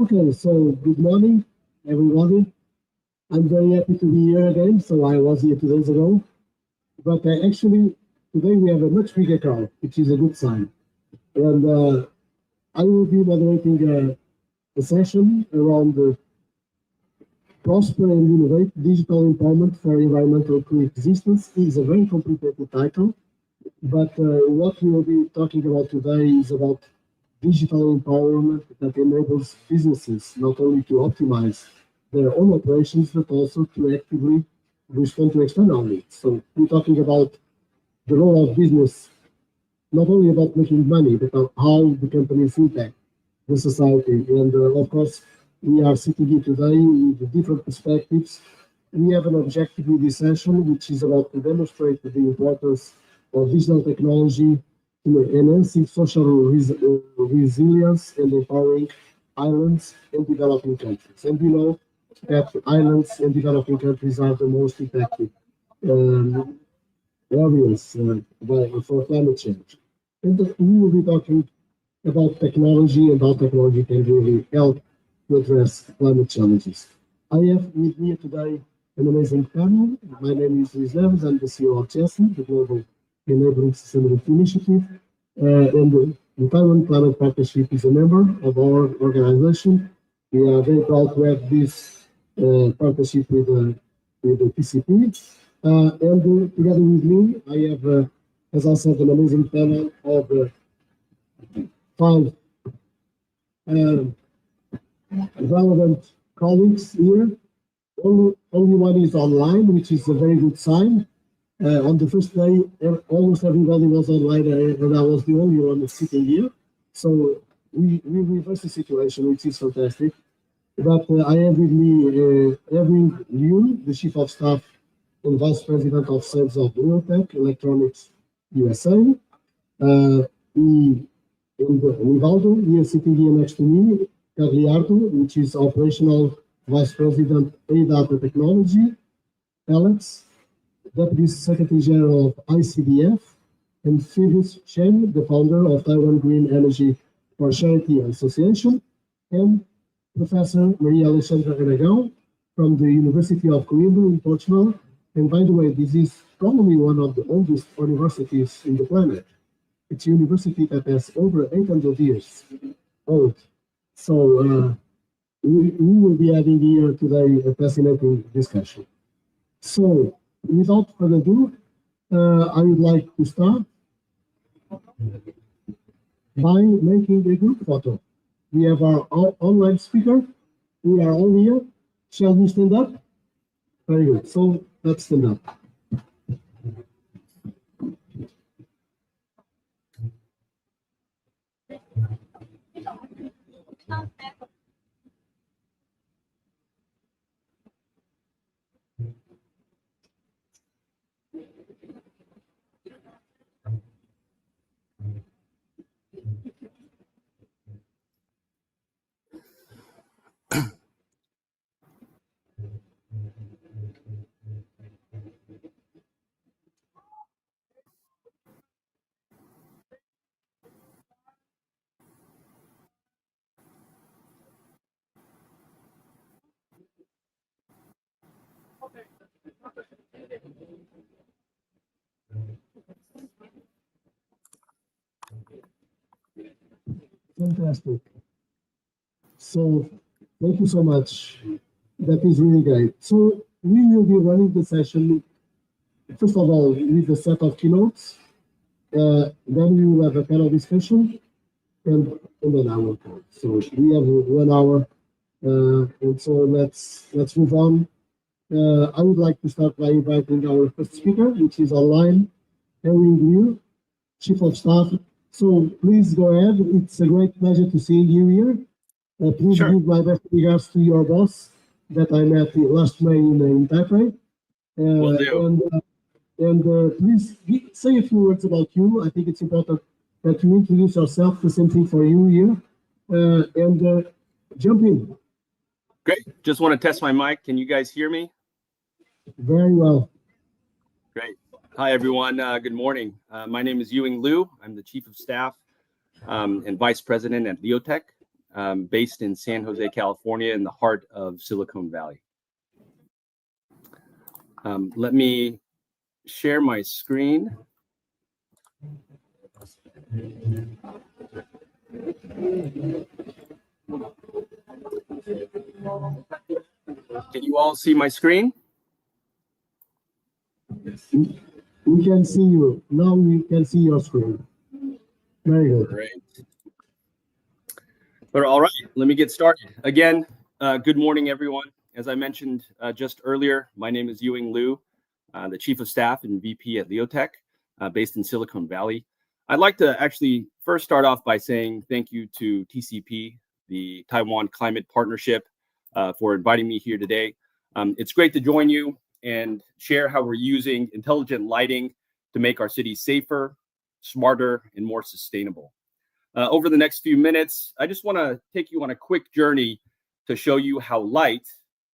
Okay, so good morning, everybody. I'm very happy to be here again. So I was here 2 days ago, but actually today we have a much bigger crowd, which is a good sign. And I will be moderating a session around Prosper and Innovate Digital Empowerment for Environmental Coexistence. It is a very complicated title, but what we will be talking about today is about digital empowerment that enables businesses not only to optimize their own operations, but also to actively respond to external needs. So we're talking about the role of business, not only about making money, but how the companies impact the society. And of course, we are sitting here today with different perspectives. We have an objective with this session, which is about to demonstrate the importance of digital technology enhancing social resilience and empowering islands and developing countries. And we know that islands and developing countries are the most impacted areas for climate change. And we will be talking about technology and how technology can really help to address climate challenges. I have with me today an amazing panel. My name is Luis Neves. I'm the CEO of CESI, the Global Enabling Sustainability Initiative. And the Taiwan Climate Partnership is a member of our organization. We are very proud to have this partnership with the PCP. And together with me, I have, as I said, an amazing panel of 5 relevant colleagues here. Only one is online, which is a very good sign. On the first day, almost everybody was online, and I was the only one sitting here. So we reversed the situation, which is fantastic. But I have with me Erwin Liu, the Chief of Staff and Vice President of Sales of Neotech Electronics USA. And Nivaldo, he is sitting here next to me, Cagliardo, which is Operational Vice President, A-Data Technology, Alex, Deputy Secretary General of ICDF, and Phoebus Chen, the founder of Taiwan Green Energy for Charity Association, and Professor Maria Alexandra Aragão from the University of Coimbra in Portugal. And by the way, this is probably one of the oldest universities in the planet. It's a university that has over 800 years old. So we will be having here today a fascinating discussion. So without further ado, I would like to start by making a group photo. We have our online speaker. We are all here. Shall we stand up? Very good. So let's stand up. Fantastic. So thank you so much. That is really great. So we will be running the session, first of all, with a set of keynotes. Then we will have a panel discussion, and then I will talk. So we have 1 hour, and so let's move on. I would like to start by inviting our first speaker, which is online, Erwin Liu, Chief of Staff. So please go ahead. It's a great pleasure to see you here. Please give my best regards to your boss that I met last May in Taipei. Will do. And please say a few words about you. I think it's important that you introduce yourself. The same thing for you here. And jump in. Great. Just want to test my mic. Can you guys hear me? Very well. Great. Hi, everyone. Good morning. My name is Ewing Liu. I'm the Chief of Staff and Vice President at Neotech. based in San Jose, California, in the heart of Silicon Valley. Let me share my screen. Can you all see my screen? We can see you. Now we can see your screen. Very good. Great. But all right, let me get started. Again, good morning, everyone. As I mentioned just earlier, my name is Ewing Liu, the Chief of Staff and VP at Leotech, based in Silicon Valley. I'd like to actually first start off by saying thank you to TCP, the Taiwan Climate Partnership, for inviting me here today. It's great to join you and share how we're using intelligent lighting to make our cities safer, smarter, and more sustainable. Over the next few minutes, I just want to take you on a quick journey to show you how light,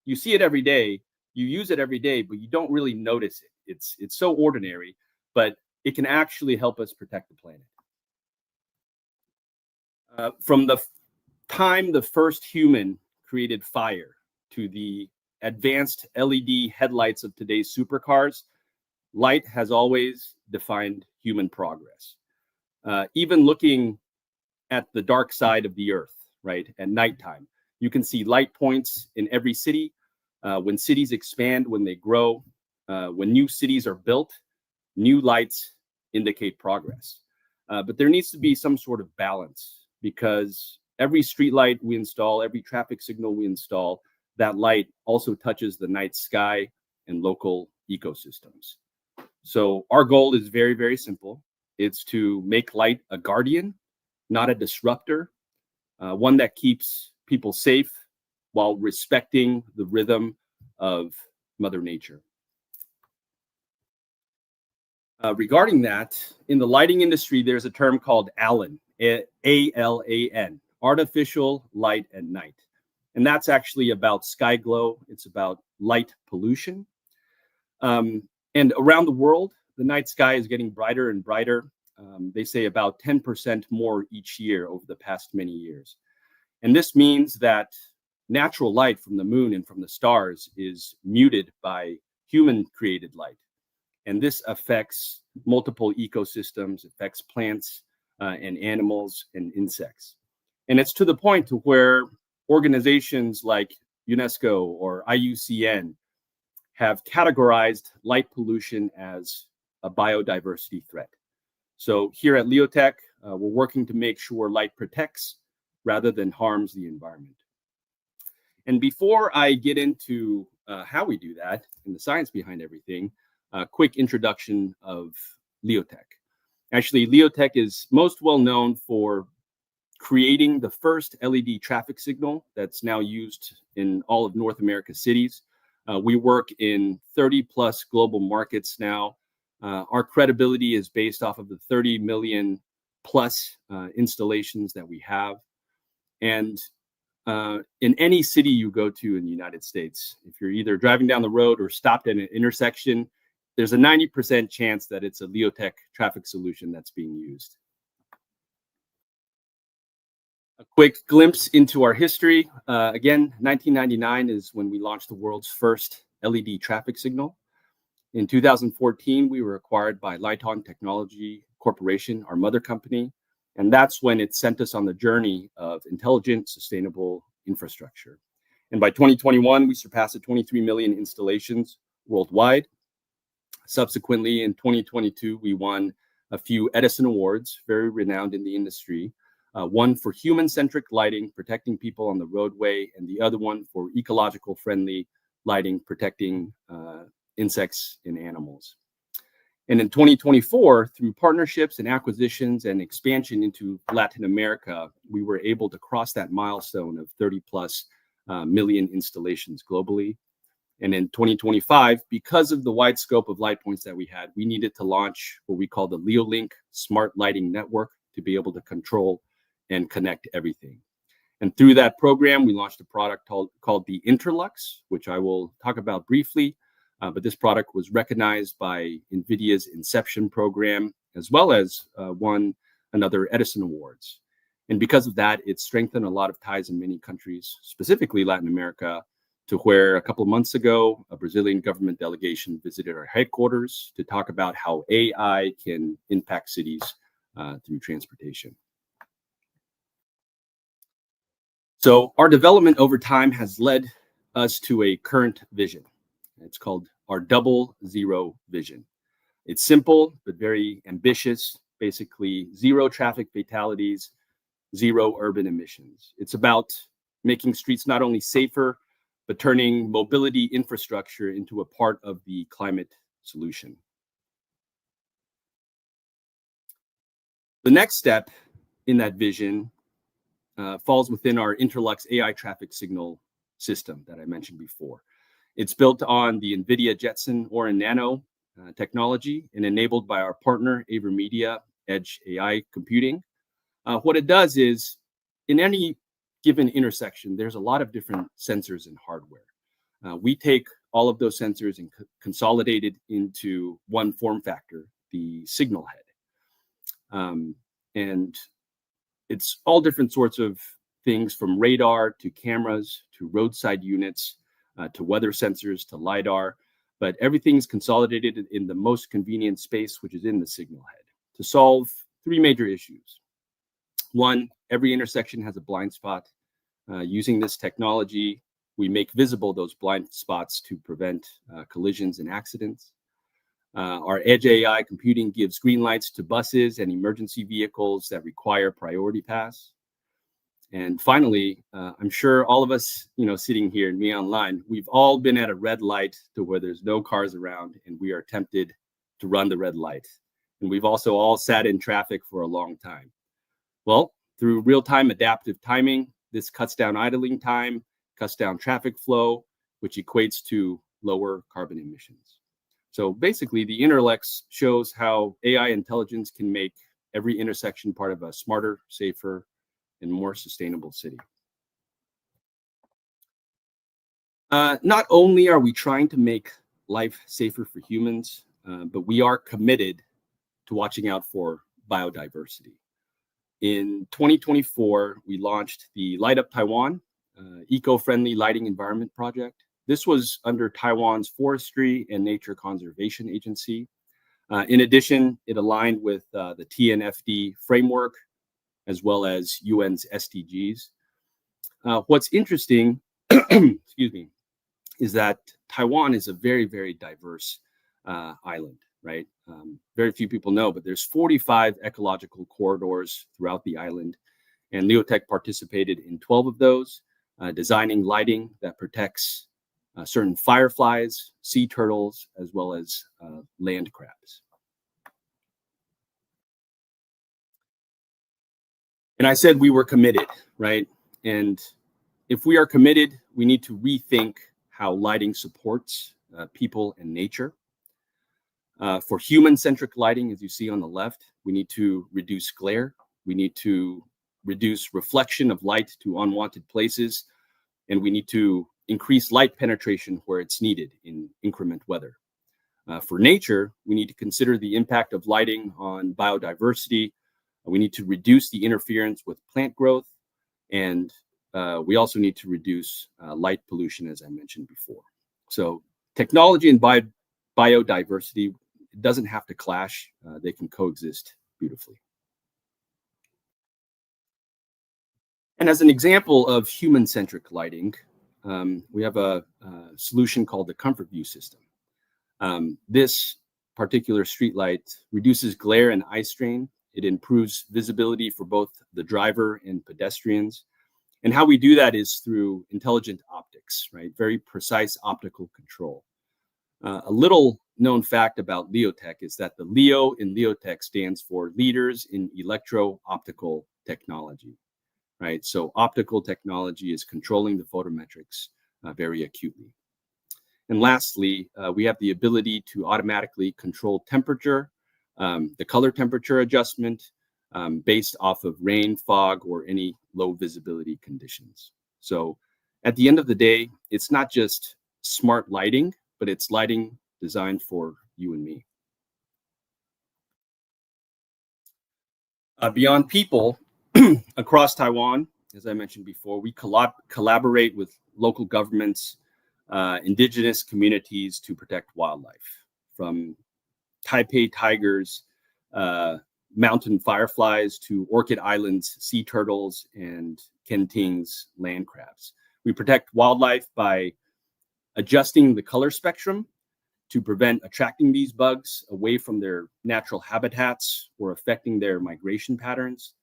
you see it every day, you use it every day, but you don't really notice it. It's so ordinary, but it can actually help us protect the planet. From the time the first human created fire to the advanced LED headlights of today's supercars, light has always defined human progress. Even looking at the dark side of the earth, right, at nighttime, you can see light points in every city. When cities expand, when they grow, when new cities are built, new lights indicate progress. But there needs to be some sort of balance, because every street light we install, every traffic signal we install, that light also touches the night sky and local ecosystems. So our goal is very, very simple. It's to make light a guardian, not a disruptor, one that keeps people safe while respecting the rhythm of Mother Nature. Regarding that, in the lighting industry, there's a term called ALAN, A-L-A-N, artificial light at night. And that's actually about sky glow. It's about light pollution. And around the world, the night sky is getting brighter and brighter. They say about 10% more each year over the past many years. And this means that natural light from the moon and from the stars is muted by human-created light. And this affects multiple ecosystems, affects plants and animals and insects. And it's to the point to where organizations like UNESCO or IUCN have categorized light pollution as a biodiversity threat. So here at Leotech, we're working to make sure light protects rather than harms the environment. And before I get into how we do that and the science behind everything, a quick introduction of Leotech. Actually, Leotech is most well known for creating the first LED traffic signal that's now used in all of North America's cities. We work in 30 plus global markets now. Our credibility is based off of the 30 million plus installations that we have. And in any city you go to in the United States, if you're either driving down the road or stopped at an intersection, there's a 90% chance that it's a Leotech traffic solution that's being used. A quick glimpse into our history. Again, 1999 is when we launched the world's first LED traffic signal. In 2014, we were acquired by Lighton Technology Corporation, our mother company. And that's when it sent us on the journey of intelligent, sustainable infrastructure. And by 2021, we surpassed the 23 million installations worldwide. Subsequently, in 2022, we won a few Edison Awards, very renowned in the industry. One for human-centric lighting, protecting people on the roadway, and the other one for ecological-friendly lighting, protecting insects and animals. And in 2024, through partnerships and acquisitions and expansion into Latin America, we were able to cross that milestone of 30 plus million installations globally. And in 2025, because of the wide scope of light points that we had, we needed to launch what we call the LeoLink Smart Lighting Network to be able to control and connect everything. And through that program, we launched a product called the Interlux, which I will talk about briefly. But this product was recognized by NVIDIA's Inception program, as well as won another Edison Awards. And because of that, it's strengthened a lot of ties in many countries, specifically Latin America, to where a couple of months ago, a Brazilian government delegation visited our headquarters to talk about how AI can impact cities through transportation. So our development over time has led us to a current vision. It's called our double zero vision. It's simple, but very ambitious, basically zero traffic fatalities, zero urban emissions. It's about making streets not only safer, but turning mobility infrastructure into a part of the climate solution. The next step in that vision falls within our Interlux AI traffic signal system that I mentioned before. It's built on the NVIDIA Jetson Orin Nano technology and enabled by our partner, AverMedia Edge AI Computing. What it does is, in any given intersection, there's a lot of different sensors and hardware. We take all of those sensors and consolidate it into one form factor, the signal head. And it's all different sorts of things, from radar to cameras to roadside units to weather sensors to LiDAR, but everything's consolidated in the most convenient space, which is in the signal head, to solve three major issues. One, every intersection has a blind spot. Using this technology, we make visible those blind spots to prevent collisions and accidents. Our Edge AI computing gives green lights to buses and emergency vehicles that require priority pass. And finally, I'm sure all of us, sitting here and me online, we've all been at a red light to where there's no cars around and we are tempted to run the red light. And we've also all sat in traffic for a long time. Well, through real-time adaptive timing, this cuts down idling time, cuts down traffic flow, which equates to lower carbon emissions. So basically, the Interlux shows how AI intelligence can make every intersection part of a smarter, safer, and more sustainable city. Not only are we trying to make life safer for humans, but we are committed to watching out for biodiversity. In 2024, we launched the Light Up Taiwan eco-friendly lighting environment project. This was under Taiwan's Forestry and Nature Conservation Agency. In addition, it aligned with the TNFD framework, as well as UN's SDGs. What's interesting, excuse me, is that Taiwan is a very, very diverse island, right? Very few people know, but there's 45 ecological corridors throughout the island, and Leotech participated in 12 of those, designing lighting that protects certain fireflies, sea turtles, as well as land crabs. And I said we were committed, right? And if we are committed, we need to rethink how lighting supports people and nature. For human-centric lighting, as you see on the left, we need to reduce glare. We need to reduce reflection of light to unwanted places. And we need to increase light penetration where it's needed in inclement weather. For nature, we need to consider the impact of lighting on biodiversity. We need to reduce the interference with plant growth. And we also need to reduce light pollution, as I mentioned before. So technology and biodiversity, it doesn't have to clash. They can coexist beautifully. And as an example of human-centric lighting, we have a solution called the Comfort View system. This particular streetlight reduces glare and eye strain. It improves visibility for both the driver and pedestrians. And how we do that is through intelligent optics, right? Very precise optical control. A little known fact about Leotech is that the LEO in Leotech stands for Leaders in Electro-Optical Technology, right? So optical technology is controlling the photometrics very acutely. And lastly, we have the ability to automatically control temperature, the color temperature adjustment based off of rain, fog, or any low visibility conditions. So at the end of the day, it's not just smart lighting, but it's lighting designed for you and me. Beyond people, across Taiwan, as I mentioned before, we collaborate with local governments, indigenous communities to protect wildlife, from Taipei tigers, mountain fireflies, to Orchid Island's sea turtles and Kenting's land crabs. We protect wildlife by adjusting the color spectrum to prevent attracting these bugs away from their natural habitats or affecting their migration patterns,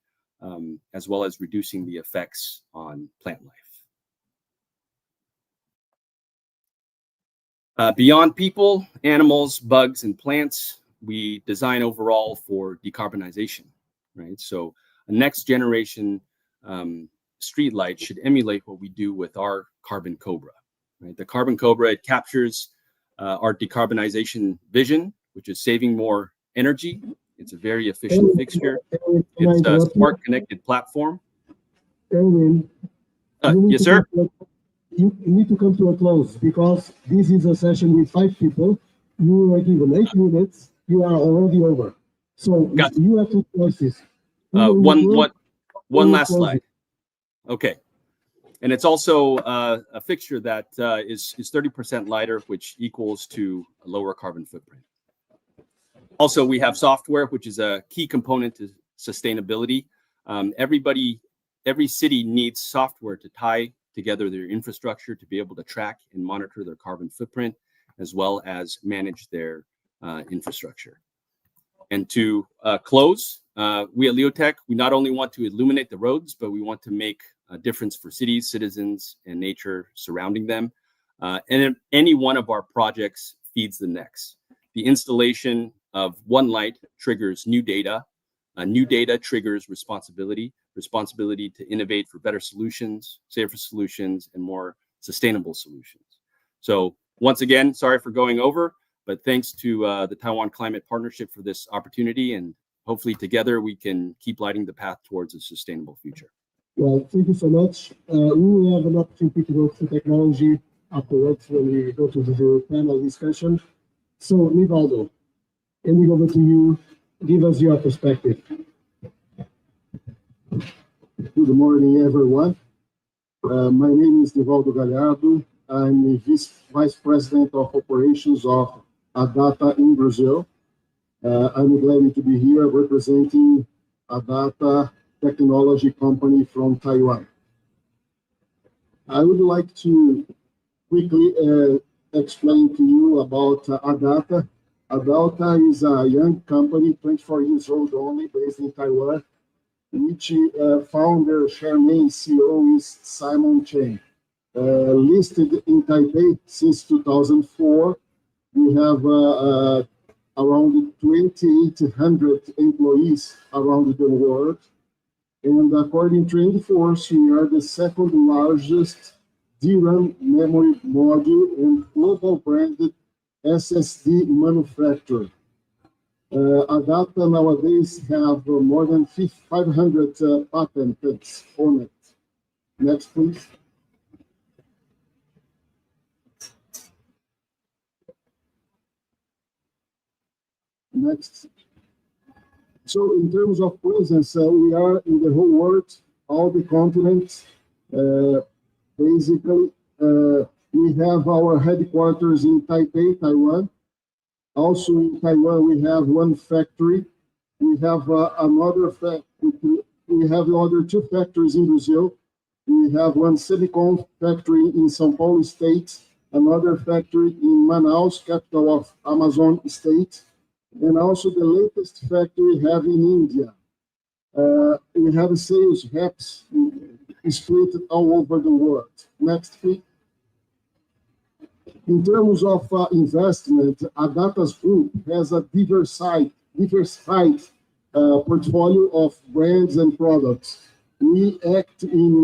as well as reducing the effects on plant life. Beyond people, animals, bugs, and plants, we design overall for decarbonization, right? So a next generation street light should emulate what we do with our Carbon Cobra, right? The Carbon Cobra, it captures our decarbonization vision, which is saving more energy. It's a very efficient fixture. It's a smart connected platform. Erwin, yes, sir. You need to come to a close, because this is a session with 5 people. You were given 8 minutes. You are already over. So you have 2 choices. One last slide. Okay. And it's also a fixture that is 30% lighter, which equals to a lower carbon footprint. Also, we have software, which is a key component to sustainability. Every city needs software to tie together their infrastructure to be able to track and monitor their carbon footprint, as well as manage their infrastructure. And to close, we at Leotech, we not only want to illuminate the roads, but we want to make a difference for cities, citizens, and nature surrounding them. And any one of our projects feeds the next. The installation of one light triggers new data. New data triggers responsibility to innovate for better solutions, safer solutions, and more sustainable solutions. So once again, sorry for going over, but thanks to the Taiwan Climate Partnership for this opportunity, and hopefully together we can keep lighting the path towards a sustainable future. Well, thank you so much. We will have an opportunity to go through technology afterwards when we go to the panel discussion. So, Nivaldo, handing over to you. Give us your perspective. Good morning, everyone. My name is Nivaldo Galhardo. I'm the Vice President of Operations of Adata in Brazil. I'm glad to be here representing Adata technology company from Taiwan. I would like to quickly explain to you about Adata. Adata is a young company, 24 years old only, based in Taiwan, which founder, chairman, CEO is Simon Chen. Listed in Taipei since 2004. We have around 2,800 employees around the world. And according to TrendForce, we are the second largest DRAM memory module and global branded SSD manufacturer. Adata nowadays have more than 500 patents on it. Next, please. Next. So in terms of presence, we are in the whole world, all the continents. Basically, we have our headquarters in Taipei, Taiwan. Also in Taiwan, we have one factory. We have another factory. We have other 2 factories in Brazil. We have one silicon factory in São Paulo State, another factory in Manaus, capital of Amazon State, and also the latest factory we have in India. We have sales reps split all over the world. Next, please. In terms of investment, Adata's group has a diversified portfolio of brands and products. We act in,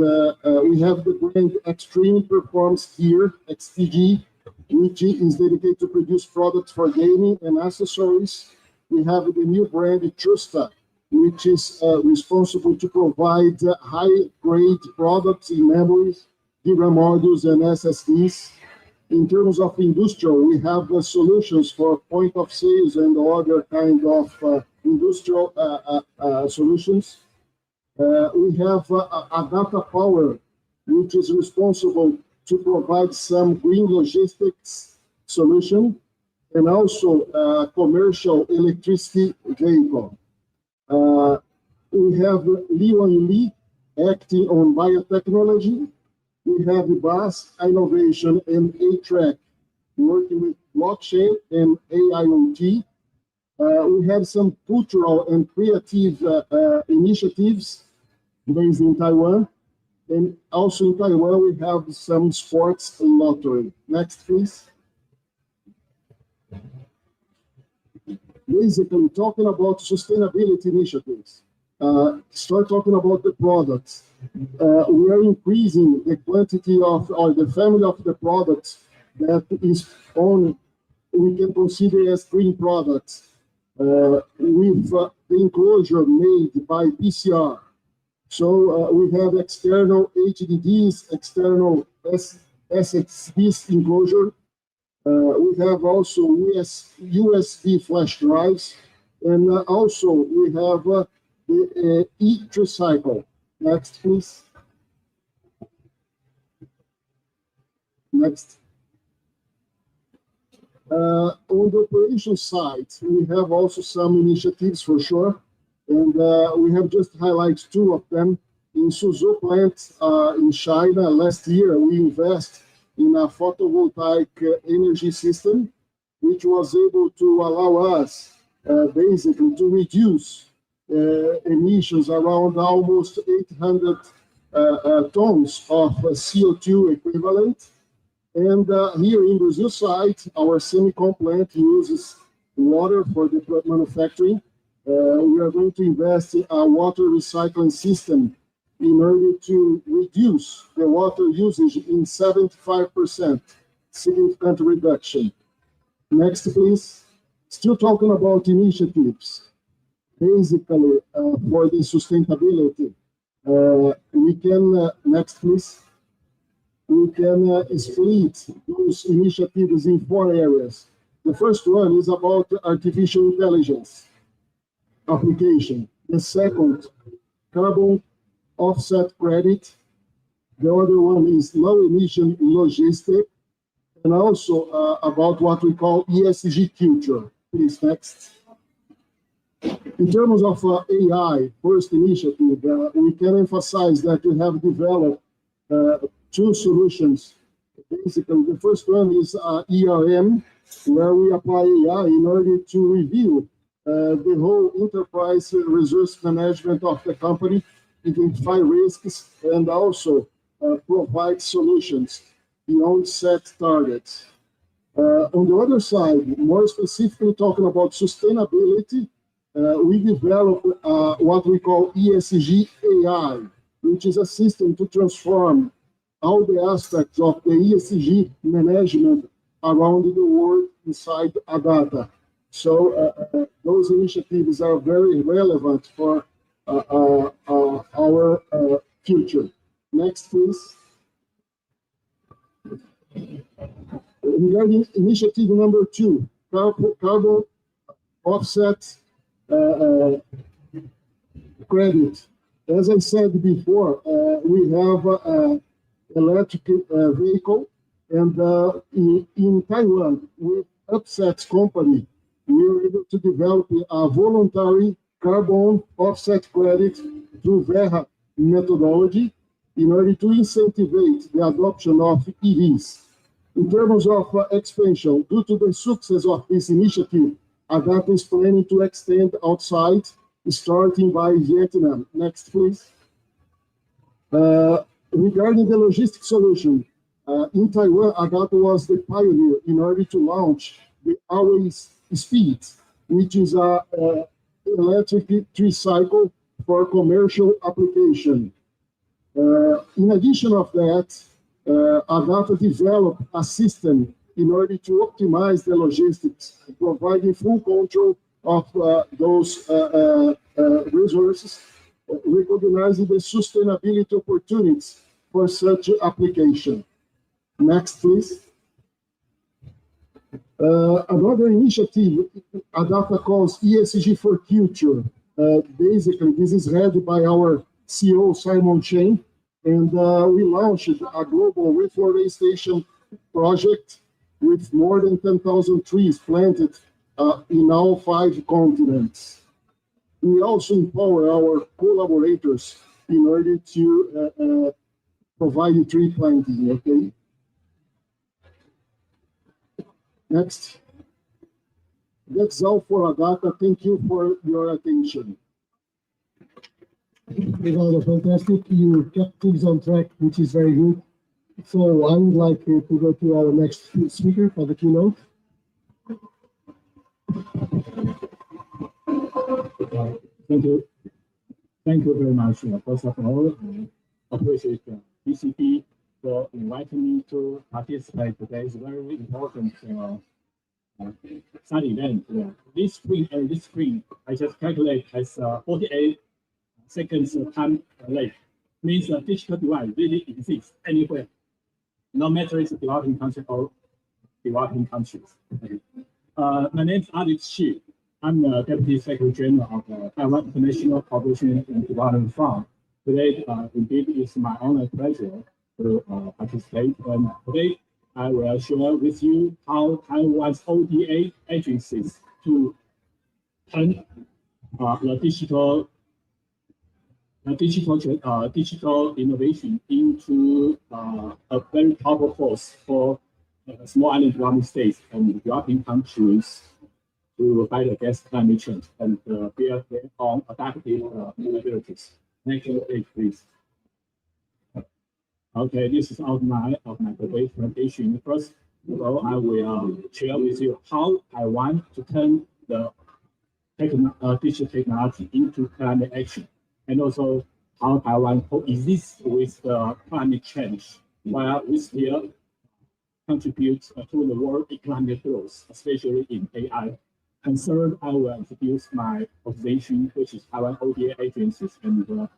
we have the brand Extreme Performance Gear, XTG, which is dedicated to produce products for gaming and accessories. We have the new brand Trusta, which is responsible to provide high-grade products in memories, DRAM modules, and SSDs. In terms of industrial, we have solutions for point of sales and other kind of industrial solutions. We have Adata Power, which is responsible to provide some green logistics solution and also commercial electricity vehicle. We have Liu and Li acting on biotechnology. We have BAS Innovation and A-Track working with blockchain and AIoT. We have some cultural and creative initiatives based in Taiwan. And also in Taiwan, we have some sports lottery. Next, please. Basically, talking about sustainability initiatives. Start talking about the products. We are increasing the quantity of, or the family of the products that is on, we can consider as green products. With the enclosure made by PCR. So we have external HDDs, external SSDs enclosure. We have also USB flash drives, and also we have the e-tricycle. Next, please. Next. On the operation side, we have also some initiatives for sure, and we have just highlighted two of them. In Suzhou plant in China, last year we invest in a photovoltaic energy system, which was able to allow us basically to reduce emissions around almost 800 tons of CO2 equivalent. And here in Brazil side, our semicon plant uses water for the manufacturing. We are going to invest in a water recycling system in order to reduce the water usage in 75%, significant reduction. Next, please. Still talking about initiatives. Basically, for the sustainability, we can, next, please. We can split those initiatives in 4 areas. The first one is about artificial intelligence application. The second, carbon offset credit. The other one is low emission logistics, and also about what we call ESG culture. Please, next. In terms of AI, first initiative, we can emphasize that we have developed 2 solutions. Basically, the first one is ERM, where we apply AI in order to review the whole enterprise resource management of the company, identify risks, and also provide solutions beyond set targets. On the other side, more specifically talking about sustainability, we developed what we call ESG AI, which is a system to transform all the aspects of the ESG management around the world inside Adata. So those initiatives are very relevant for our future. Next, please. Regarding initiative number 2, carbon offset credit. As I said before, we have electric vehicle, and in Taiwan, with Upset company, we were able to develop a voluntary carbon offset credit through VERA methodology in order to incentivize the adoption of EVs. In terms of expansion, due to the success of this initiative, Adata is planning to extend outside, starting by Vietnam. Next, please. Regarding the logistic solution, in Taiwan, Adata was the pioneer in order to launch the Always Speed, which is a electric tricycle for commercial application. In addition of that, Adata developed a system in order to optimize the logistics, providing full control of those resources, recognizing the sustainability opportunities for such application. Next, please. Another initiative Adata calls ESG for Future. Basically, this is led by our CEO Simon Chain, and we launched a global reforestation project with more than 10,000 trees planted in all 5 continents. We also empower our collaborators in order to provide tree planting, okay? Next. That's all for Agata. Thank you for your attention. Rivaldo, fantastic. You kept things on track, which is very good. So I would like to go to our next speaker for the keynote. Thank you. Thank you very much. First of all, I appreciate BCP for inviting me to participate today. It's very important study event. This screen, I just calculate as 48 seconds time late. Means a digital device really exists anywhere, no matter it's a developing country or developing countries. Okay. My name is Alex Shi. I'm the Deputy Secretary General of the Taiwan International Cooperation and Development Fund. Today, indeed, it's my honor and pleasure to participate. And today, I will share with you how Taiwan's ODA agencies to turn the digital innovation into a very powerful force for small island developing states and developing countries to fight against climate change and build their own adaptive capabilities. Next page, please. Okay, this is outline of my today's presentation. First of all, I will share with you how I want to turn the digital technology into climate action, and also how Taiwan coexists with climate change while we still contribute to the world economic growth, especially in AI. And third, I will introduce my organization, which is Taiwan ODA agencies, and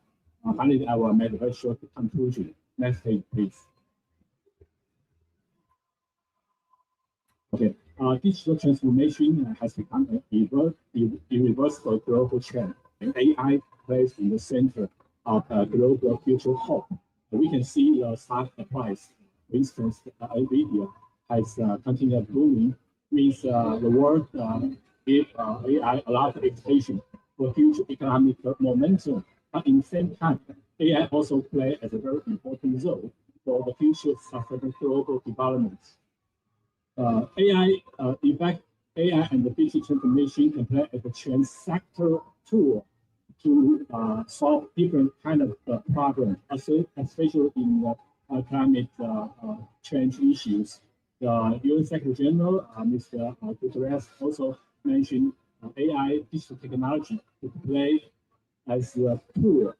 finally, I will make a very short conclusion. Next page, please. Okay, digital transformation has become an irreversible global trend, and AI plays in the center of global future hope. We can see the stock price, for instance, NVIDIA has continued booming, means the world give AI a lot of expectation for future economic momentum. But in the same time, AI also plays as a very important role for the future sustainable global development. In fact, AI and the digital transformation can play as a trans-sector tool to solve different kind of problems, especially in climate change issues. The UN Secretary General, Mr. Guterres, also mentioned AI digital technology to play as a tool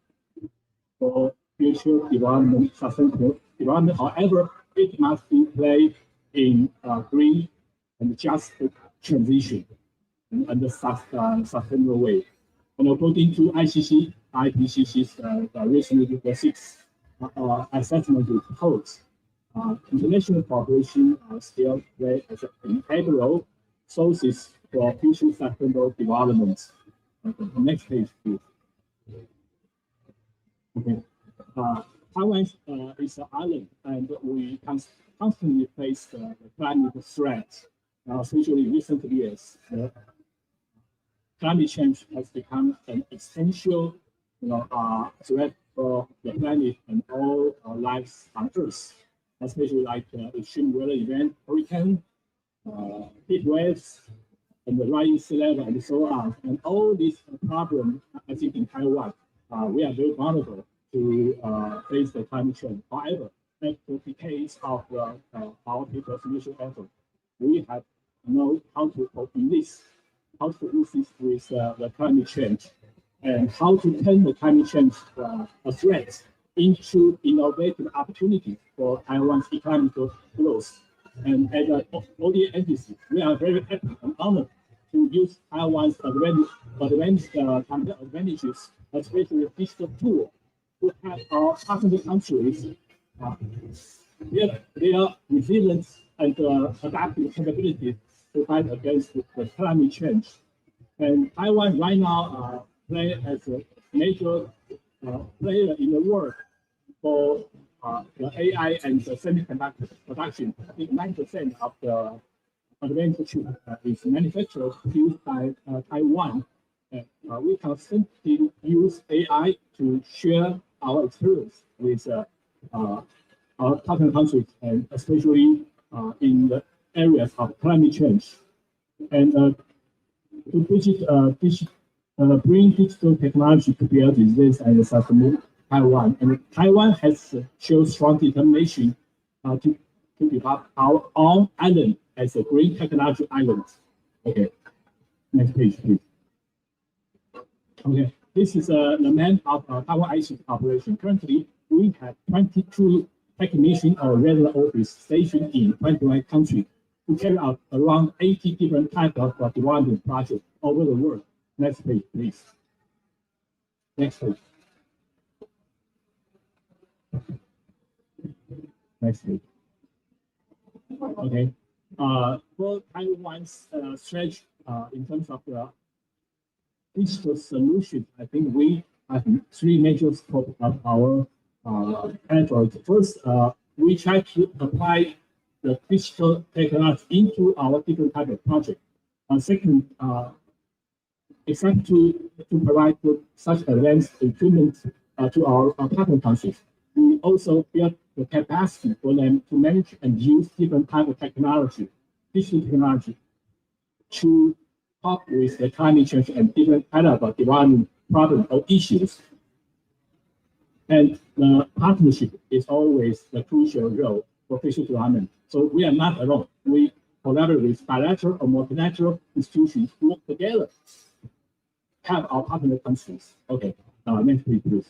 for future development, sustainable development. However, it must be played in green and just transition and the sustainable way. And according to IPCC's recently the 6th assessment report, international cooperation still play as an integral sources for future sustainable development. Okay, next page, please. Okay. Taiwan is an island, and we constantly face the climate threat, especially in recent years. Climate change has become an essential threat for the planet and all our lives on Earth, especially like extreme weather event, hurricane, heat waves, and the rising sea level, and so on. And all these problems, I think in Taiwan, we are very vulnerable to face the climate change. However, after decades of our people's mutual effort, we have known how to cope in this, how to resist with the climate change, and how to turn the climate change a threat into innovative opportunities for Taiwan's economic growth. And as an ODA entity, we are very happy and honored to use Taiwan's advanced advantages, especially digital tool, to help our partner countries their resilience and adaptive capabilities to fight against the climate change. And Taiwan right now play as a major player in the world for the AI and the semiconductor production. I think 9% of the advanced chip is manufactured used by Taiwan. We constantly use AI to share our experience with our partner countries, and especially in the areas of climate change. And to bring digital technology to bear resilience and sustainability Taiwan. And Taiwan has shown strong determination to develop our own island as a green technology island. Okay, next page, please. Okay, this is the man of Taiwan IC operation. Currently, we have 22 technicians or regular office stationed in 21 countries to carry out around 80 different types of development projects over the world. Next page, please. Next page. Next page. Okay. For Taiwan's strategy in terms of the digital solution, I think we have three major scopes of our efforts. First, we try to apply the digital technology into our different type of project. Second, except to provide such advanced equipment to our partner countries, we also build the capacity for them to manage and use different type of technology, digital technology, to cope with the climate change and different kind of development problems or issues. And the partnership is always the crucial role for official development. So we are not alone. We collaborate with bilateral or multilateral institutions who work together, have our partner countries. Okay, next page, please.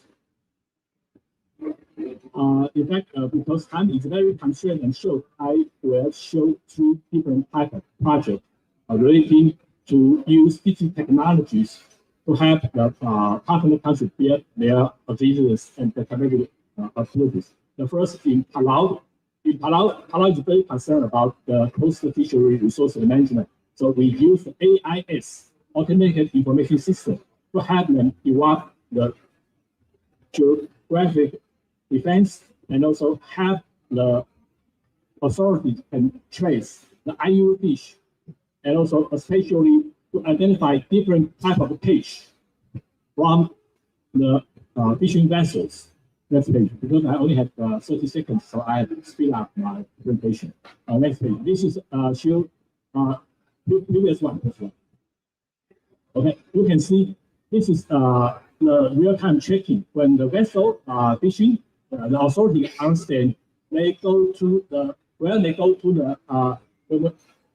In fact, because time is very constrained and short, I will show two different types of projects relating to use digital technologies to help the partner countries build their resilience and the capability activities. The first in Palau. In Palau is very concerned about the post-fishery resource management. So we use AIS, Automated Information System, to help them develop the geographic defense and also have the authorities can trace the IU fish, and also especially to identify different type of fish from the fishing vessels. Next page, because I only have 30 seconds, so I have to speed up my presentation. Next page. This is show previous one. This one. Okay, you can see this is the real-time checking when the vessel fishing. The authority understand they go to the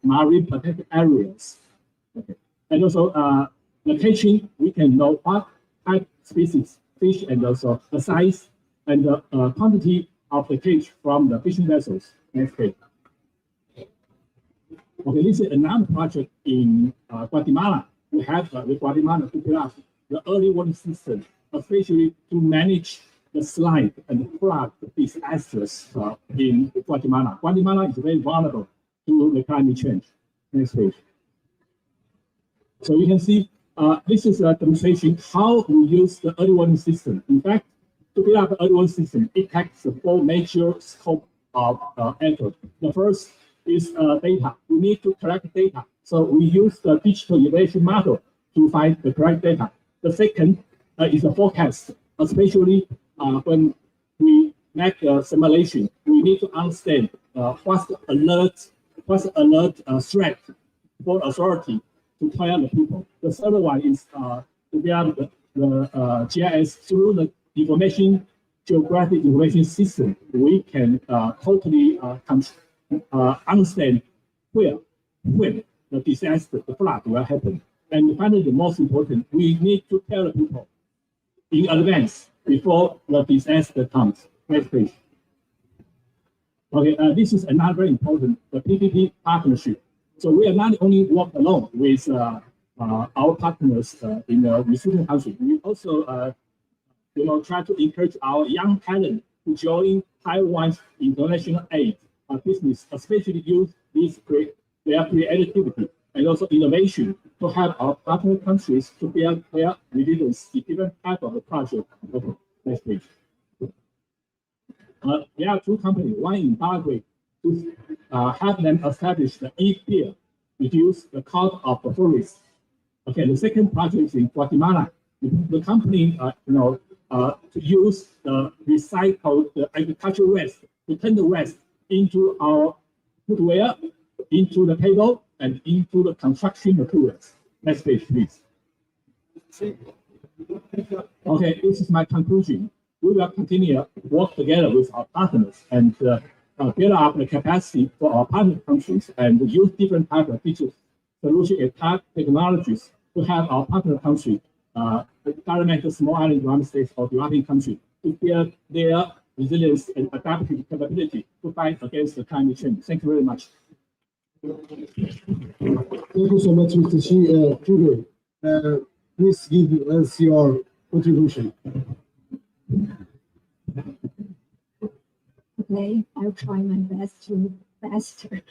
marine protected areas. Okay, and also the catching, we can know what type species fish and also the size and the quantity of the catch from the fishing vessels. Next page. Okay, this is another project in Guatemala. We have with Guatemala to develop the early warning system, especially to manage the slide and flood disasters in Guatemala. Guatemala is very vulnerable to the climate change. Next page. So you can see this is a demonstration how we use the early warning system. In fact, to build up the early warning system, it takes the four major scope of effort. The first is data. We need to collect data. So we use the digital evaluation model to find the correct data. The second is a forecast, especially when we make a simulation, we need to understand what's the alert threat for authority to tell the people. The third one is to build the GIS through the geographic information system. We can totally understand when the disaster, the flood will happen. And finally, the most important, we need to tell the people in advance before the disaster comes. Next page. Okay, this is another very important, the PPP partnership. So we are not only work alone with our partners in the receiving country. We also, try to encourage our young talent to join Taiwan's international aid business, especially use their creativity and also innovation to help our partner countries to build their resilience in different type of project. Okay. Next page. There are two companies, one in Paraguay, to help them establish the e-field, reduce the cost of the forest. Okay, the second project is in Guatemala. The company, to use the recycled agricultural waste to turn the waste into our footwear, into the table, and into the construction materials. Next page, please. Okay, this is my conclusion. We will continue work together with our partners and build up the capacity for our partner countries and use different types of digital solution and technologies to help our partner country, government, small island development states or developing countries to build their resilience and adaptive capability to fight against the climate change. Thank you very much. Thank you so much, Mr. Trudeau. Please give us your contribution. Okay, I'll try my best to faster.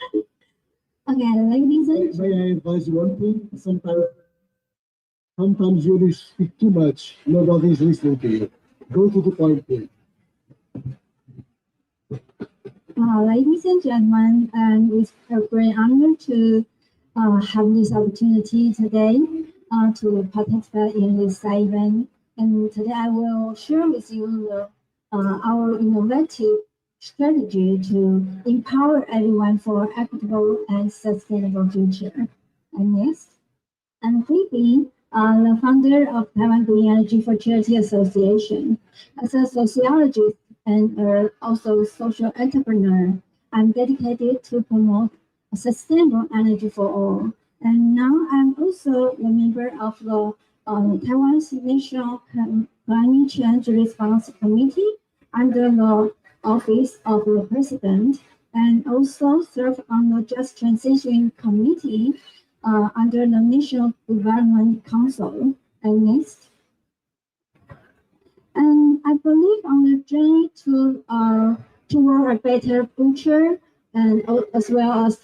Okay, ladies and May I advise you one thing? Sometimes you speak too much. Nobody is listening to you. Go to the point, please. ladies and gentlemen, and it's a great honor to have this opportunity today to participate in this event. And today I will share with you our innovative strategy to empower everyone for equitable and sustainable future. And next, I'm Phoebe, the founder of Taiwan Green Energy for Charity Association. As a sociologist and also social entrepreneur, I'm dedicated to promote sustainable energy for all. And now I'm also a member of the Taiwan's National Climate Change Response Committee under the Office of the President, and also serve on the Just Transition Committee under the National Development Council. And next. And I believe on the journey to toward a better future, and as well as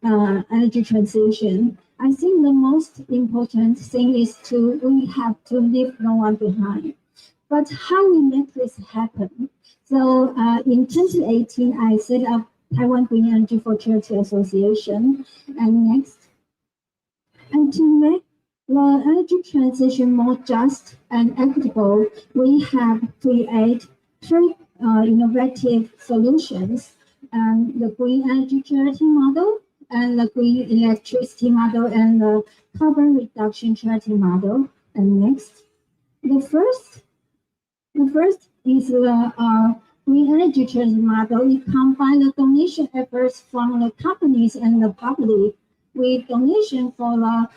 energy transition, I think the most important thing is we have to leave no one behind. But how we make this happen? So in 2018, I set up Taiwan Green Energy for Charity Association. And next, and to make the energy transition more just and equitable, we have created three innovative solutions: the green energy charity model, and the green electricity model, and the carbon reduction charity model. And next, the first is the green energy charity model. It combines the donation efforts from the companies and the public with donation for the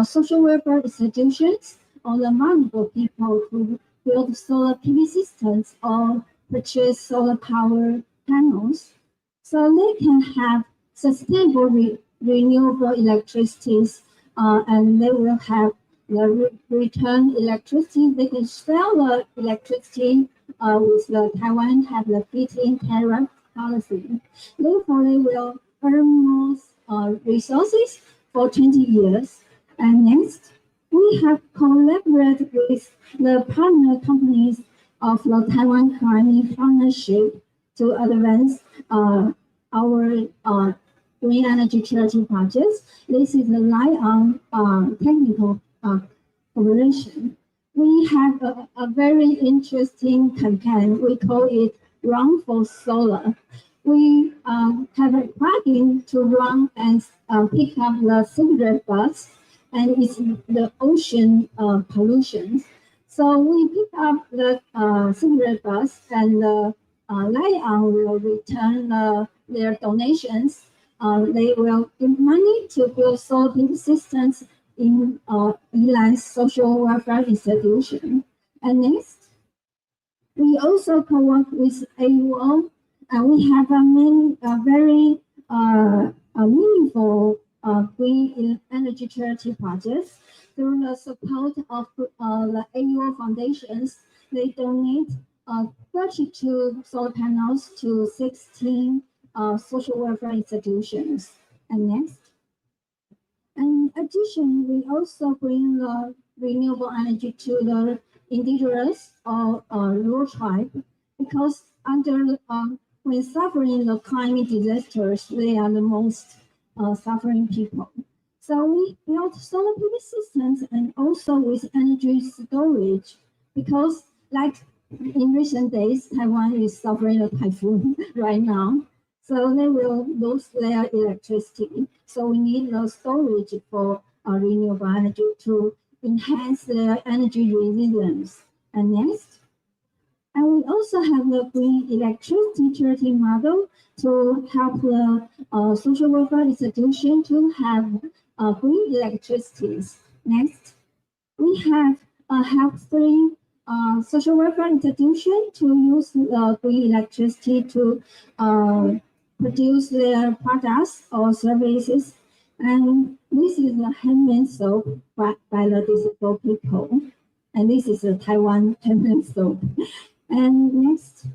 social welfare institutions or the vulnerable people who build solar PV systems or purchase solar power panels, so they can have sustainable renewable electricity, and they will have the return electricity. They can sell the electricity with the Taiwan have the feed-in tariff policy. Therefore, they will earn more resources for 20 years. And next, we have collaborated with the partner companies of the Taiwan Climate Partnership to advance our green energy charity projects. This is a light on technical cooperation. We have a very interesting campaign. We call it Run for Solar. We have a plugin to run and pick up the cigarette butts, and it's the ocean pollution. So we pick up the cigarette butts, and Lion will return their donations. They will give money to build solar PV systems in Elan's social welfare institution. And next, we also co-work with AUO. We have a very meaningful green energy charity projects. Through the support of the AUO foundations, they donate 32 solar panels to 16 social welfare institutions. And next. In addition, we also bring the renewable energy to the indigenous or rural tribe, because when suffering the climate disasters, they are the most suffering people. So we built solar PV systems and also with energy storage, because like in recent days, Taiwan is suffering a typhoon right now. So they will lose their electricity. So we need the storage for renewable energy to enhance their energy resilience. And next, and we also have the green electricity charity model to help the social welfare institution to have green electricity. Next, we have helped three social welfare institutions to use green electricity to produce their products or services. And this is a handmade soap by the disabled people. And this is a Taiwan handmade soap. And next,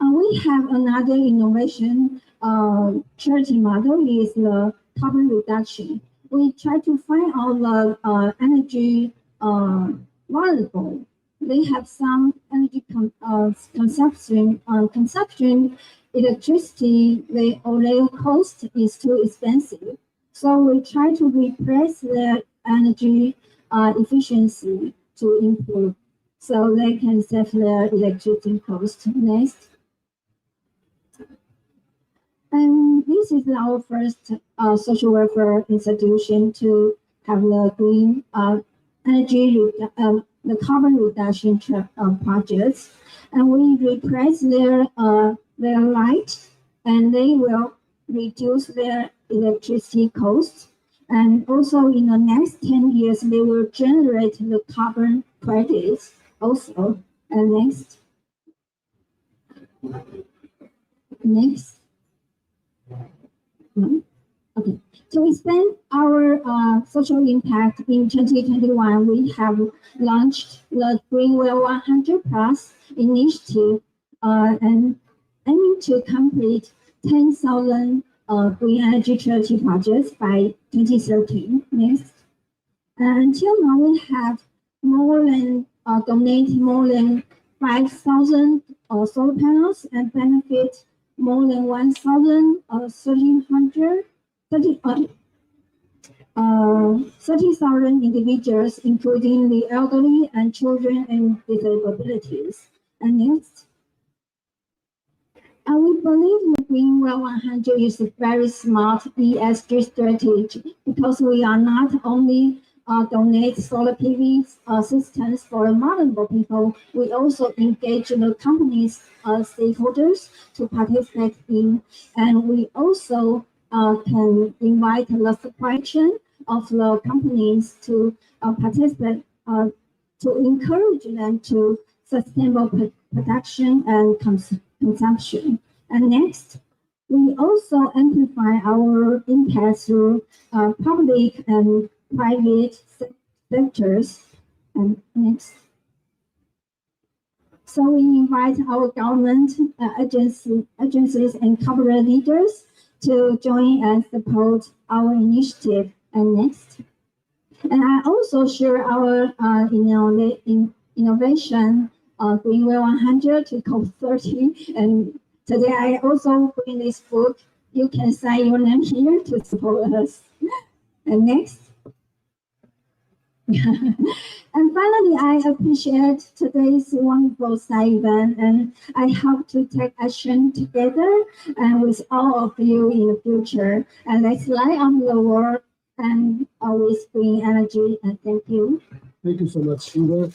we have another innovation charity model is the carbon reduction. We try to find all the energy vulnerable. They have some energy consumption electricity. Their cost is too expensive. So we try to replace their energy efficiency to improve, so they can save their electricity cost. Next. And this is our first social welfare institution to have the green energy, the carbon reduction projects. And we replace their light, and they will reduce their electricity costs. And also in the next 10 years, they will generate the carbon credits also. And next. Okay. To expand our social impact in 2021, we have launched the Greenwell 100 Plus initiative and aiming to complete 10,000 green energy charity projects by 2030. Next. Until now, we have donated more than 5,000 solar panels and benefit more than 30,000 individuals, including the elderly and children and disabilities. And next, we believe the Greenwell 100 is a very smart ESG strategy, because we are not only donate solar PV systems for vulnerable people, we also engage the companies' stakeholders to participate in, and we also can invite the supply chain of the companies to participate, to encourage them to sustainable production and consumption. And next, we also amplify our impact through public and private sectors. And next. So we invite our government agencies and corporate leaders to join and support our initiative. And next. And I also share our innovation Greenwell 100 to COP30. And today I also bring this book. You can sign your name here to support us. And next. And finally, I appreciate today's wonderful side event, and I hope to take action together and with all of you in the future. And let's light up the world and always bring energy. And thank you. Thank you so much, Shiva.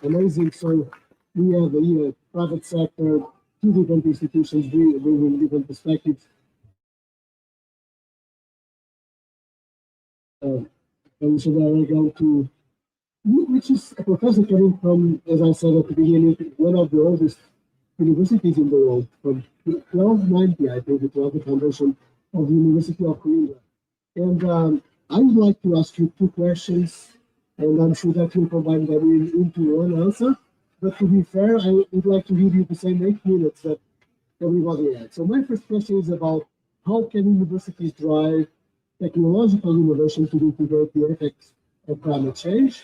Amazing. So we have the private sector, two different institutions bringing different perspectives. And so there I go to, which is a professor coming from, as I said at the beginning, one of the oldest universities in the world, from 1290, I think it was the foundation of the University of Korea. And I would like to ask you two questions, and I'm sure that you'll combine them into one answer. But to be fair, I would like to give you the same 8 minutes that everybody had. So my first question is about how can universities drive technological innovation to mitigate the effects of climate change?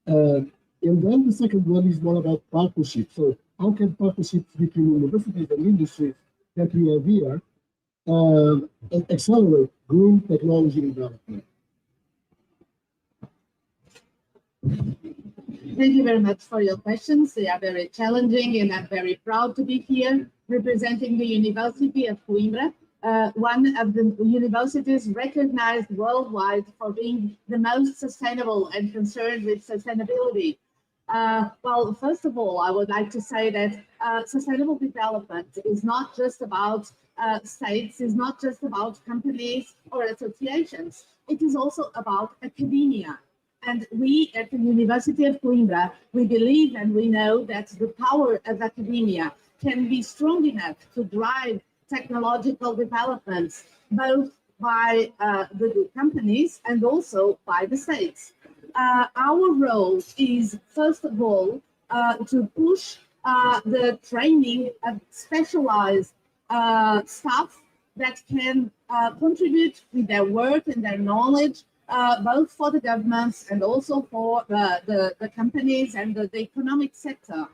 And then the second one is more about partnership. So how can partnerships between universities and industries that we have here accelerate green technology development? Thank you very much for your questions. They are very challenging, and I'm very proud to be here representing the University of Coimbra, one of the universities recognized worldwide for being the most sustainable and concerned with sustainability. Well, first of all, I would like to say that sustainable development is not just about states, is not just about companies or associations. It is also about academia. And we at the University of Coimbra, we believe and we know that the power of academia can be strong enough to drive technological developments, both by the companies and also by the states. Our role is, first of all, to push the training of specialized staff that can contribute with their work and their knowledge, both for the governments and also for the companies and the economic sector.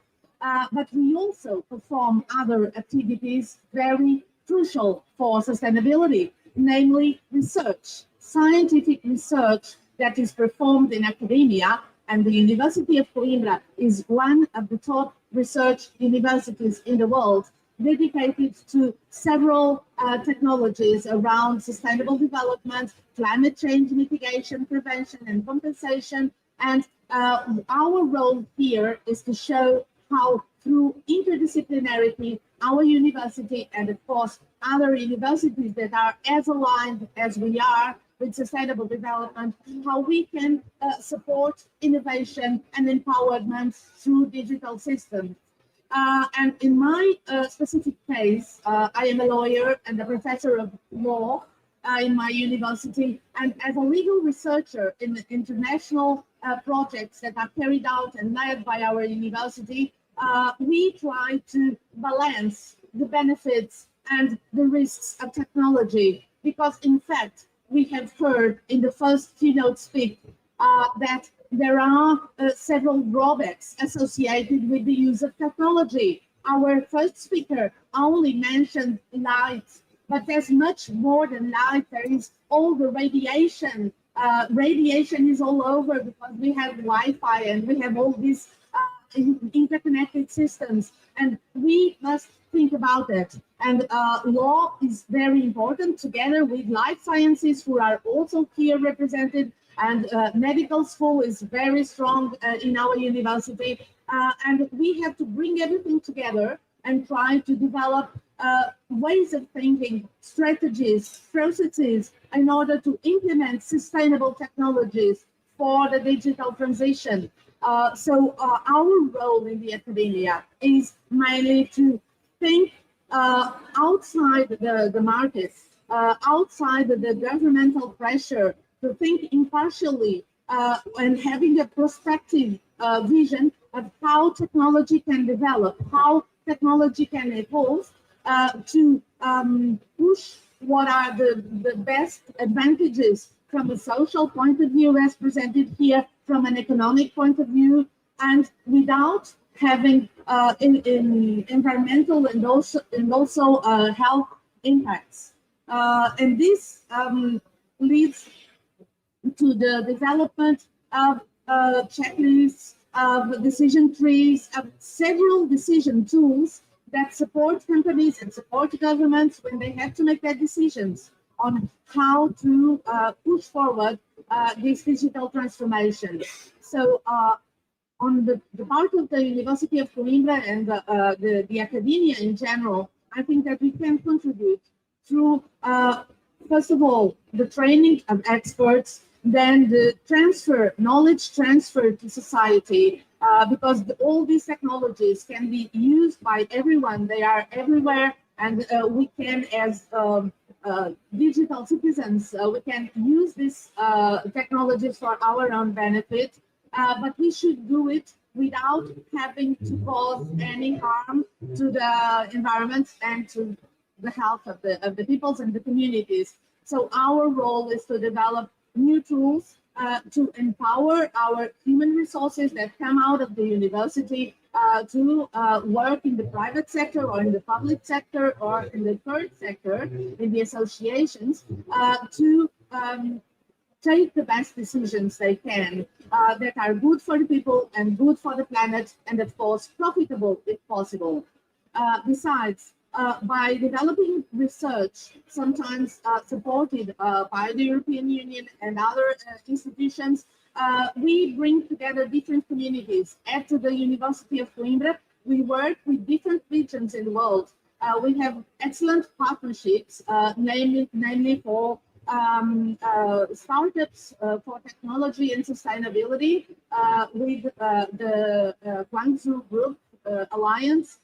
But we also perform other activities very crucial for sustainability, namely research, scientific research that is performed in academia, and the University of Coimbra is one of the top research universities in the world, dedicated to several technologies around sustainable development, climate change mitigation, prevention and compensation. And our role here is to show how through interdisciplinarity, our university and of course other universities that are as aligned as we are with sustainable development, how we can support innovation and empowerment through digital systems. And in my specific case, I am a lawyer and a professor of law in my university. And as a legal researcher in the international projects that are carried out and led by our university, we try to balance the benefits and the risks of technology. Because in fact, we have heard in the first keynote speak that there are several drawbacks associated with the use of technology. Our first speaker only mentioned light, but there's much more than light. There is all the radiation. Radiation is all over because we have Wi-Fi and we have all these interconnected systems, and we must think about it. And law is very important, together with life sciences, who are also here represented, and medical school is very strong in our university. And we have to bring everything together and try to develop ways of thinking, strategies, processes, in order to implement sustainable technologies for the digital transition. So our role in the academia is mainly to think outside the markets, outside the governmental pressure, to think impartially and having a prospective vision of how technology can develop, how technology can evolve to push what are the best advantages from a social point of view as presented here, from an economic point of view, and without having in environmental and also health impacts. And this leads to the development of checklists, of decision trees, of several decision tools that support companies and support governments when they have to make their decisions on how to push forward this digital transformation. So on the part of the University of Coimbra and the academia in general, I think that we can contribute through, first of all, the training of experts, then the knowledge transfer to society, because all these technologies can be used by everyone. They are everywhere, and we can, as digital citizens, we can use these technologies for our own benefit, but we should do it without having to cause any harm to the environment and to the health of the peoples and the communities. So our role is to develop new tools to empower our human resources that come out of the university to work in the private sector or in the public sector or in the third sector, in the associations, to take the best decisions they can that are good for the people and good for the planet, and of course profitable if possible. Besides, by developing research, sometimes supported by the European Union and other institutions, we bring together different communities. At the University of Coimbra, we work with different regions in the world. We have excellent partnerships, namely for startups for technology and sustainability with the Guangzhou Group Alliance.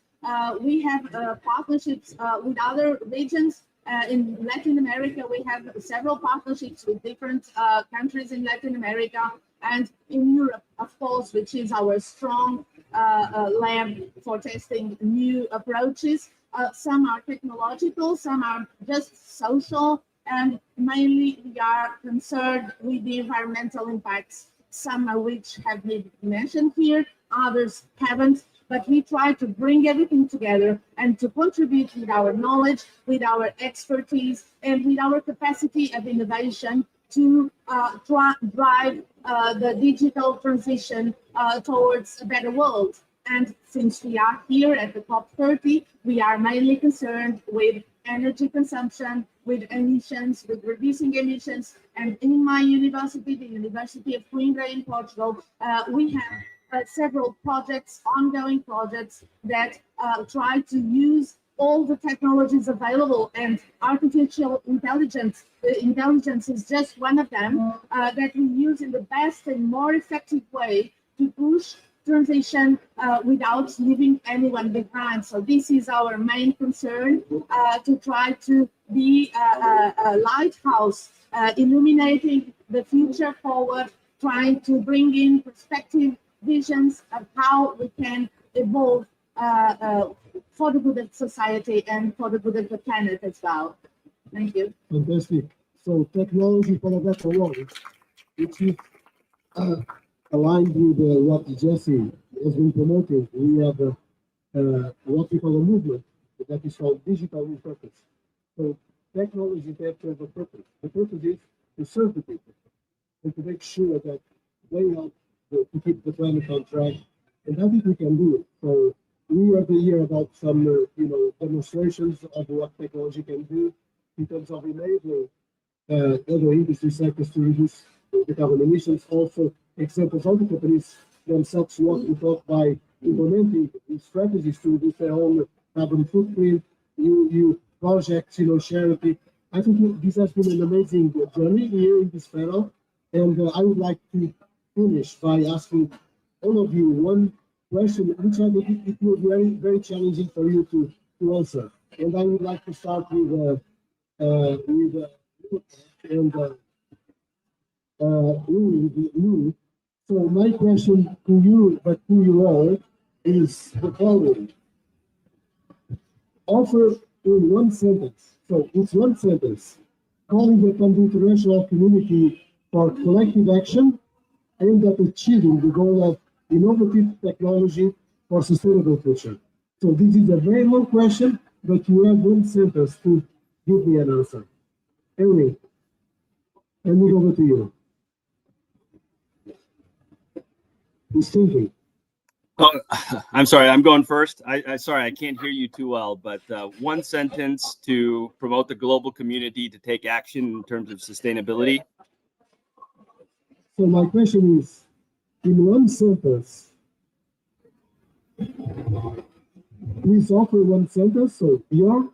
We have partnerships with other regions. In Latin America, we have several partnerships with different countries in Latin America, and in Europe, of course, which is our strong lab for testing new approaches. Some are technological, some are just social, and mainly we are concerned with the environmental impacts, some of which have been mentioned here, others haven't. But we try to bring everything together and to contribute with our knowledge, with our expertise, and with our capacity of innovation to drive the digital transition towards a better world. And since we are here at the COP30, we are mainly concerned with energy consumption, with emissions, with reducing emissions. And in my university, the University of Coimbra in Portugal, we have several projects, ongoing projects that try to use all the technologies available, and artificial intelligence is just one of them that we use in the best and more effective way to push transition without leaving anyone behind. So this is our main concern, to try to be a lighthouse, illuminating the future forward, trying to bring in perspective, visions of how we can evolve for the good of society and for the good of the planet as well. Thank you. Fantastic. So technology for a better world, which is aligned with what Jesse has been promoting. We have what we call a movement that is called digital with purpose. So technology has to have a purpose. The purpose is to serve the people and to make sure that they help to keep the planet on track. And I think we can do it. So we are to hear about some demonstrations of what technology can do in terms of enabling other industry sectors to reduce the carbon emissions. Also, examples of the companies themselves walk the talk by implementing these strategies to reduce their own carbon footprint, new projects, charity. I think this has been an amazing journey here in this panel, and I would like to finish by asking all of you one question, which I think it will be very, very challenging for you to answer. And I would like to start with you. So my question to you, but to you all, is the following. Offer in one sentence, so it's one sentence, calling upon the international community for collective action aimed at achieving the goal of innovative technology for sustainable future. So this is a very long question, but you have one sentence to give me an answer. Anyway, let me over to you. Who's thinking? Oh, I'm sorry, I'm going first. Sorry, I can't hear you too well, but one sentence to promote the global community to take action in terms of sustainability. So my question is, in one sentence, please offer one sentence. So your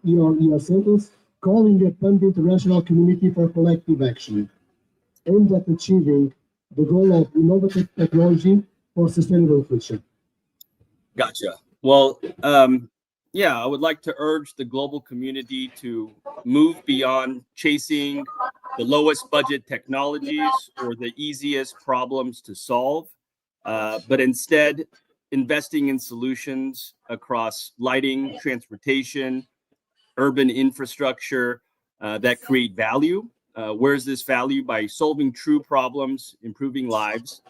sentence, calling upon the international community for collective action aimed at achieving the goal of innovative technology for sustainable future. Gotcha. Well, yeah, I would like to urge the global community to move beyond chasing the lowest budget technologies or the easiest problems to solve, but instead investing in solutions across lighting, transportation, urban infrastructure that create value Where's this value? By solving true problems, improving lives,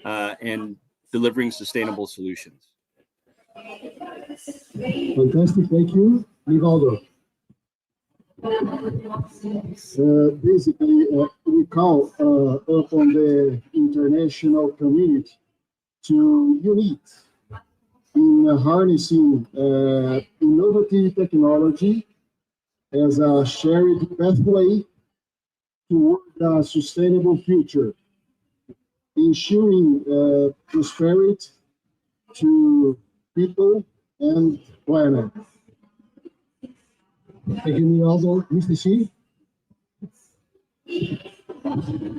and delivering sustainable solutions. Fantastic, thank you. Nivaldo. Basically, we call upon the international community to unite in harnessing innovative technology as a shared pathway toward a sustainable future, ensuring prosperity to people and planet. Thank you, Nivaldo. Mr. Xi.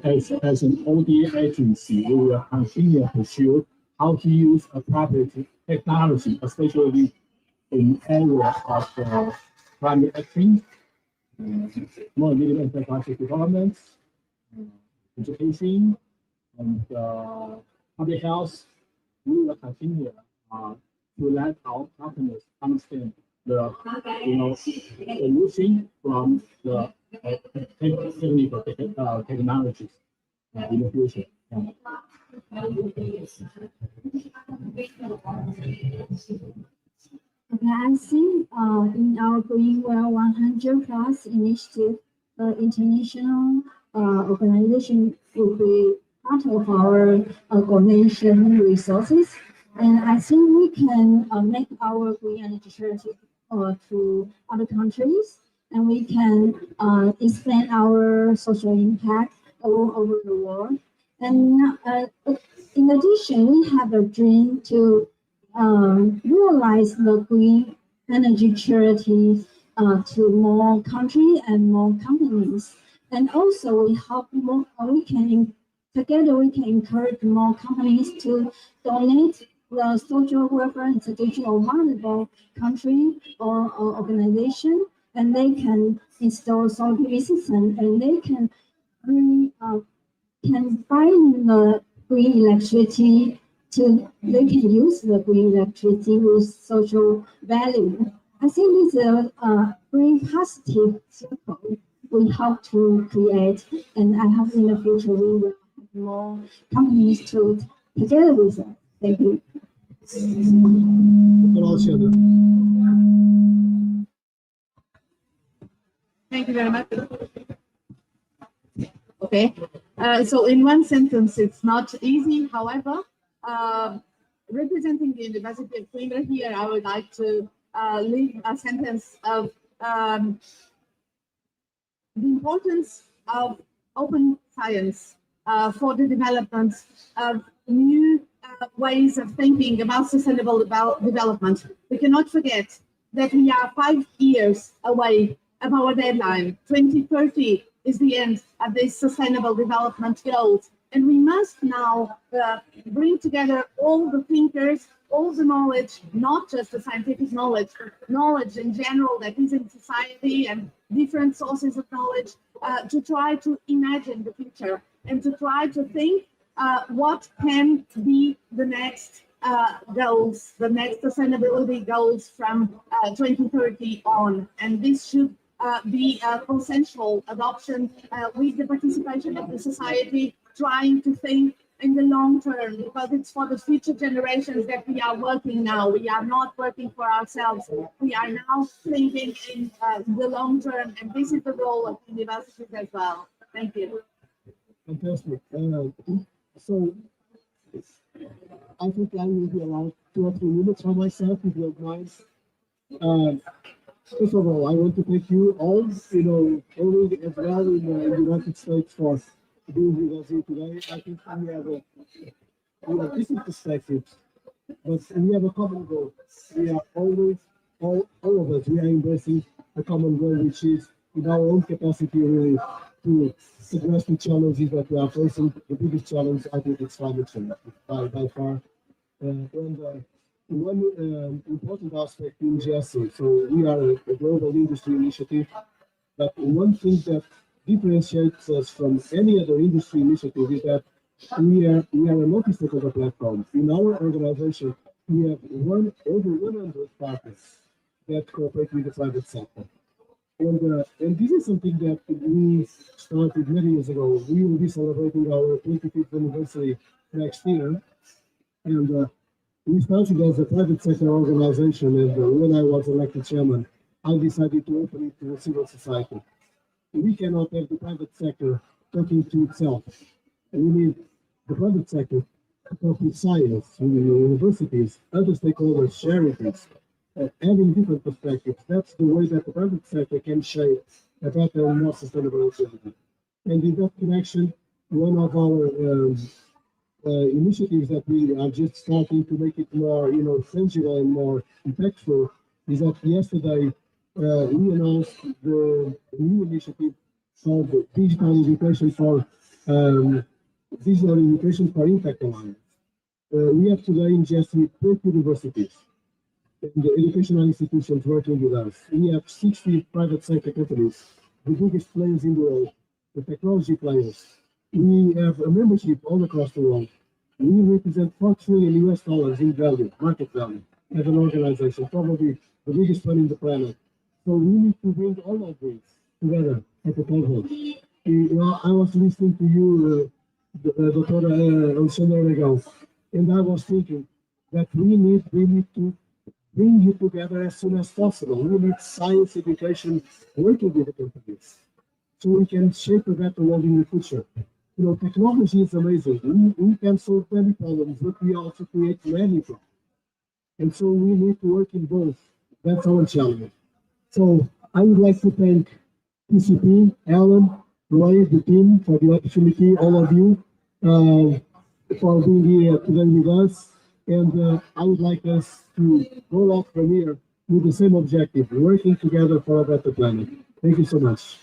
As an OD agency, we will continue to pursue how to use appropriate technology, especially in area of climate action, small and medium enterprise development, education, and public health. We will continue to let our partners understand the solution from the technical technologies in the future. Okay, I think in our Green Well 100 Plus initiative, international organization will be part of our donation resources. And I think we can make our green energy charity to other countries, and we can expand our social impact all over the world. And in addition, we have a dream to realize the green energy charity to more countries and more companies. And also, we hope more, together we can encourage more companies to donate the social welfare institution of vulnerable country or organization, and they can install solar system, and they can buy the green electricity they can use the green electricity with social value. I think this is a very positive circle we hope to create, and I hope in the future we will have more companies to together with us. Thank you. Thank you very much. Okay, so in one sentence, it's not easy. However, representing the University of Coimbra here, I would like to leave a sentence of the importance of open science for the development of new ways of thinking about sustainable development. We cannot forget that we are 5 years away of our deadline. 2030 is the end of these sustainable development goals. And we must now bring together all the thinkers, all the knowledge, not just the scientific knowledge, knowledge in general that is in society and different sources of knowledge, to try to imagine the future and to try to think what can be the next goals, the next sustainability goals from 2030 on. And this should be a consensual adoption with the participation of the society, trying to think in the long term, because it's for the future generations that we are working now. We are not working for ourselves. We are now thinking in the long term, and this is the role of universities as well. Thank you. Fantastic. So I think I will be around 2 or 3 minutes for myself, if you don't mind. First of all, I want to thank you all, only as well in the United States for being with us here today. I think we have different perspectives, but we have a common goal. We are always, all of us, we are embracing a common goal, which is in our own capacity really to address the challenges that we are facing. The biggest challenge, I think, is climate change by far. One important aspect in GSA, so we are a global industry initiative, but one thing that differentiates us from any other industry initiative is that we are a multi-stakeholder platform. In our organization, we have over 100 partners that cooperate with the private sector. And this is something that we started many years ago. We will be celebrating our 25th anniversary next year. And we started as a private sector organization. And when I was elected chairman, I decided to open it to civil society. We cannot have the private sector talking to itself. And we need the private sector to talk with science, with universities, other stakeholders, charities, having different perspectives. That's the way that the private sector can shape a better and more sustainable society. And in that connection, one of our initiatives that we are just starting to make it more, tangible and more impactful is that yesterday we announced the new initiative called Digital Education for Impact Alliance. We have today in Jesuit 30 universities and the educational institutions working with us. We have 60 private sector companies, the biggest players in the world, the technology players. We have a membership all across the world. We represent $4 trillion in value, market value, as an organization, probably the biggest one in the planet. So we need to bring all of this together at the table. I was listening to you, Dr. Alexander Regal, and I was thinking that we need to bring you together as soon as possible. We need science education working with the companies so we can shape a better world in the future. Technology is amazing. We can solve many problems, but we also create many problems. And so we need to work in both. That's our challenge. So I would like to thank TCP, Alan, Roy, the team for the opportunity, all of you, for being here today with us. And I would like us to roll out from here with the same objective, working together for a better planet. Thank you so much.